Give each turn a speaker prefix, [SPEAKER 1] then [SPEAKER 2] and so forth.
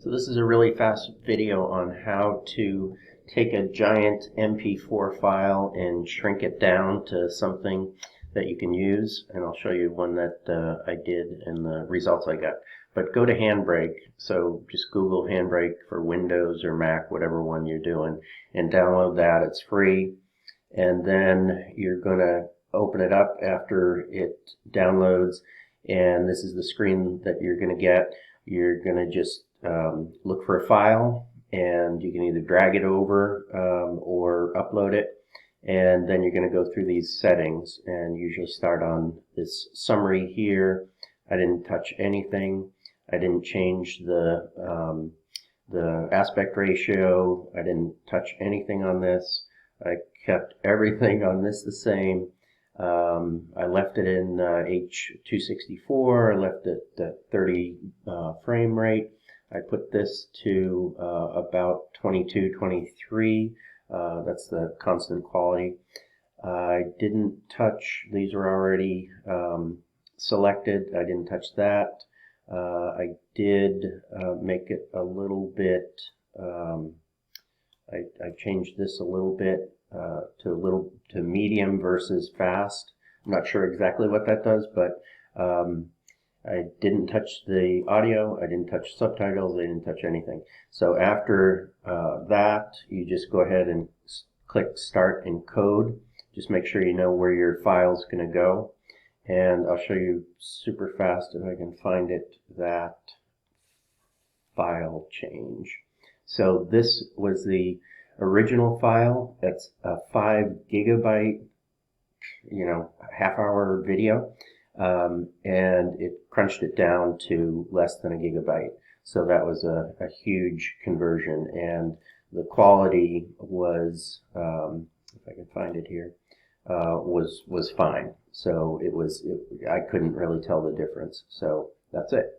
[SPEAKER 1] So this is a really fast video on how to take a giant MP4 file and shrink it down to something that you can use, and I'll show you one that I did and the results I got. But go to Handbrake, so just Google Handbrake for Windows or Mac, whatever one you're doing, and download that. It's free, and then you're going to open it up after it downloads, and this is the screen that you're going to get. You're going to just look for a file, and you can either drag it over or upload it, and then you're going to go through these settings and usually start on this summary here. I didn't touch anything. I didn't change the aspect ratio. I didn't touch anything on this. I kept everything on this the same. I left it in H.264. I left it at 30 frame rate. I put this to about 22, 23. That's the constant quality. I didn't touch, these are already selected. I didn't touch that. I did make it a little bit, I changed this a little bit to medium versus fast. I'm not sure exactly what that does, but I didn't touch the audio, I didn't touch subtitles, I didn't touch anything. So after that, you just go ahead and click Start Encode. Just make sure you know where your file's going to go. And I'll show you super fast if I can find it, that file change. So this was the original file. That's a 5 gigabyte, half-hour video. And it crunched it down to less than a gigabyte. So that was a huge conversion, and the quality was, if I can find it here, was fine. So I couldn't really tell the difference. So that's it.